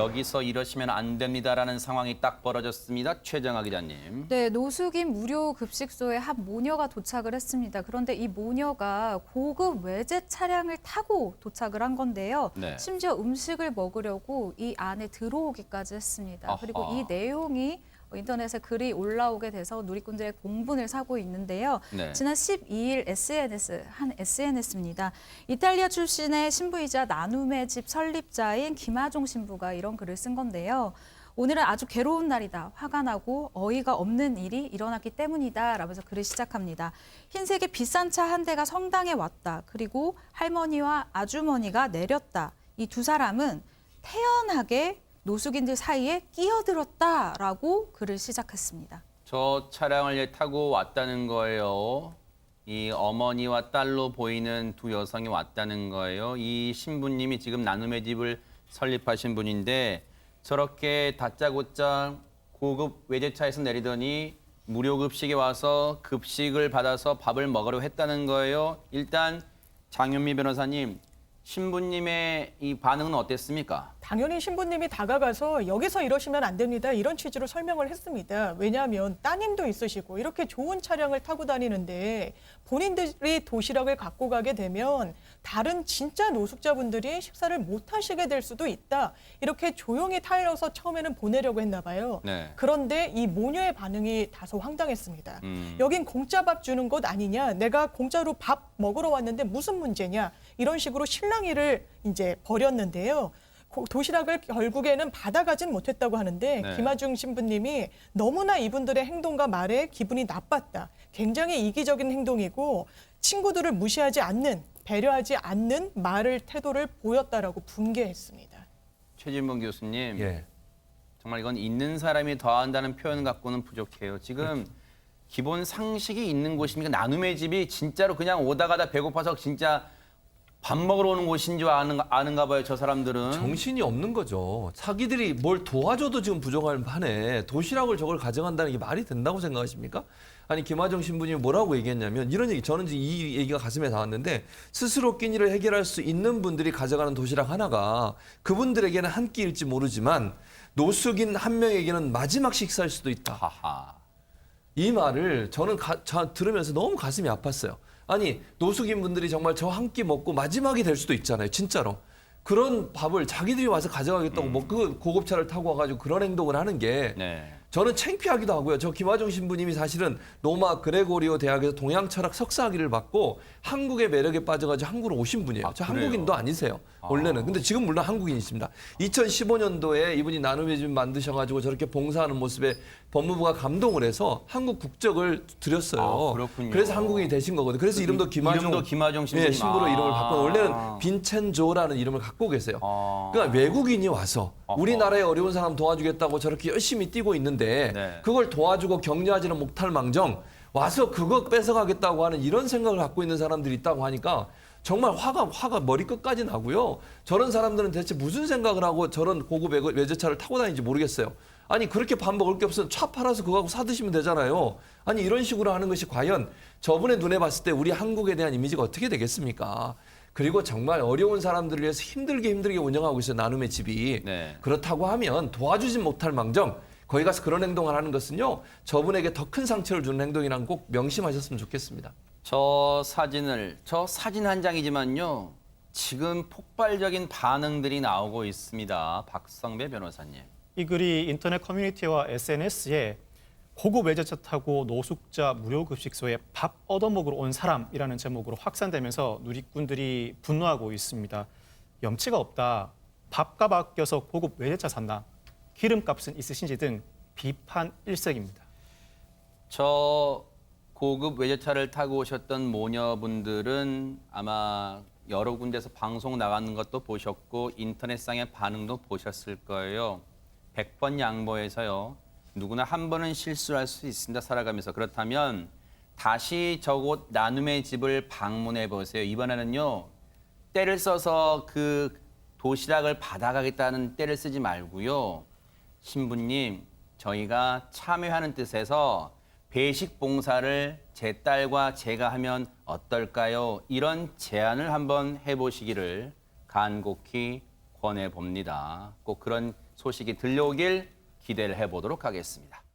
여기서 이러시면 안 됩니다라는 상황이 딱 벌어졌습니다. 최정아 기자님. 네, 노숙인 무료 급식소에 한 모녀가 도착을 했습니다. 그런데 이 모녀가 고급 외제 차량을 타고 도착을 한 건데요. 네. 심지어 음식을 먹으려고 이 안에 들어오기까지 했습니다. 아하. 그리고 이 내용이 인터넷에 글이 올라오게 돼서 누리꾼들의 공분을 사고 있는데요. 네. 지난 12일 한 SNS입니다. 이탈리아 출신의 신부이자 나눔의 집 설립자인 김하종 신부가 이런 글을 쓴 건데요. 오늘은 아주 괴로운 날이다. 화가 나고 어이가 없는 일이 일어났기 때문이다. 라면서 글을 시작합니다. 흰색의 비싼 차 한 대가 성당에 왔다. 그리고 할머니와 아주머니가 내렸다. 이 두 사람은 태연하게 노숙인들 사이에 끼어들었다라고 글을 시작했습니다. 저 차량을 타고 왔다는 거예요. 이 어머니와 딸로 보이는 두 여성이 왔다는 거예요. 이 신부님이 지금 나눔의 집을 설립하신 분인데 저렇게 다짜고짜 고급 외제차에서 내리더니 무료 급식에 와서 급식을 받아서 밥을 먹으려 했다는 거예요. 일단 장현미 변호사님, 신부님의 이 반응은 어땠습니까? 당연히 신부님이 다가가서 여기서 이러시면 안 됩니다. 이런 취지로 설명을 했습니다. 왜냐하면 따님도 있으시고 이렇게 좋은 차량을 타고 다니는데 본인들이 도시락을 갖고 가게 되면 다른 진짜 노숙자분들이 식사를 못 하시게 될 수도 있다. 이렇게 조용히 타일러서 처음에는 보내려고 했나 봐요. 네. 그런데 이 모녀의 반응이 다소 황당했습니다. 여긴 공짜 밥 주는 곳 아니냐. 내가 공짜로 밥 먹으러 왔는데 무슨 문제냐. 이런 식으로 실랑이를 이제 벌였는데요. 도시락을 결국에는 받아가진 못했다고 하는데 네. 김하중 신부님이 너무나 이분들의 행동과 말에 기분이 나빴다. 굉장히 이기적인 행동이고 친구들을 무시하지 않는, 배려하지 않는 말을, 태도를 보였다라고 분개했습니다. 최진봉 교수님, 예. 정말 이건 있는 사람이 더한다는 표현 갖고는 부족해요. 지금 기본 상식이 있는 곳입니까? 나눔의 집이 진짜로 그냥 오다 가다 배고파서 진짜 밥 먹으러 오는 곳인 줄 아는가 봐요, 저 사람들은. 정신이 없는 거죠. 자기들이 뭘 도와줘도 지금 부족할 판에 도시락을 저걸 가져간다는 게 말이 된다고 생각하십니까? 아니 김하정 신부님이 뭐라고 얘기했냐면 이런 얘기, 저는 이 얘기가 가슴에 닿았는데 스스로 끼니를 해결할 수 있는 분들이 가져가는 도시락 하나가 그분들에게는 한 끼일지 모르지만 노숙인 한 명에게는 마지막 식사일 수도 있다. 하하. 이 말을 저는 들으면서 너무 가슴이 아팠어요. 아니 노숙인 분들이 정말 저 한 끼 먹고 마지막이 될 수도 있잖아요. 진짜로. 그런 밥을 자기들이 와서 가져가겠다고 뭐 그 고급차를 타고 와가지고 그런 행동을 하는 게 네. 저는 창피하기도 하고요. 저 김하정 신부님이 사실은 로마 그레고리오 대학에서 동양 철학 석사학위를 받고 한국의 매력에 빠져가지고 한국으로 오신 분이에요. 저 그래요? 한국인도 아니세요. 원래는. 근데 지금 물론 한국인이십니다. 2015년도에 이분이 나눔의 집 만드셔가지고 저렇게 봉사하는 모습에 법무부가 감동을 해서 한국 국적을 드렸어요. 아, 그렇군요. 그래서 한국인이 되신 거거든요. 그래서 이름도 김하정 신부님. 예, 신부로 이름을 바꿔. 원래는 아. 빈첸조라는 이름을 갖고 계세요. 아. 그러니까 외국인이 와서 어허. 우리나라의 어려운 사람 도와주겠다고 저렇게 열심히 뛰고 있는데 네. 그걸 도와주고 격려하지는 못할 망정 와서 그거 뺏어가겠다고 하는 이런 생각을 갖고 있는 사람들이 있다고 하니까 정말 화가 머리끝까지 나고요. 저런 사람들은 대체 무슨 생각을 하고 저런 고급 외제차를 타고 다니는지 모르겠어요. 아니 그렇게 밥 먹을 게 없으면 차 팔아서 그거 갖고 사드시면 되잖아요. 아니 이런 식으로 하는 것이 과연 저분의 눈에 봤을 때 우리 한국에 대한 이미지가 어떻게 되겠습니까? 그리고 정말 어려운 사람들을 위해서 힘들게 운영하고 있어요. 나눔의 집이. 네. 그렇다고 하면 도와주진 못할 망정 거기 가서 그런 행동을 하는 것은요. 저분에게 더 큰 상처를 주는 행동이라는 꼭 명심하셨으면 좋겠습니다. 저 사진 한 장이지만요. 지금 폭발적인 반응들이 나오고 있습니다. 박성배 변호사님. 이 글이 인터넷 커뮤니티와 SNS에 고급 외제차 타고 노숙자 무료 급식소에 밥 얻어먹으러 온 사람이라는 제목으로 확산되면서 누리꾼들이 분노하고 있습니다. 염치가 없다. 밥값 아껴서 고급 외제차 샀나? 기름값은 있으신지 등 비판 일색입니다. 저 고급 외제차를 타고 오셨던 모녀분들은 아마 여러 군데서 방송 나가는 것도 보셨고 인터넷상의 반응도 보셨을 거예요. 100번 양보해서요. 누구나 한 번은 실수할 수 있습니다. 살아가면서. 그렇다면 다시 저곳 나눔의 집을 방문해 보세요. 이번에는요. 때를 써서 그 도시락을 받아가겠다는 때를 쓰지 말고요. 신부님, 저희가 참여하는 뜻에서 배식 봉사를 제 딸과 제가 하면 어떨까요? 이런 제안을 한번 해보시기를 간곡히 권해봅니다. 꼭 그런 소식이 들려오길 기대를 해보도록 하겠습니다.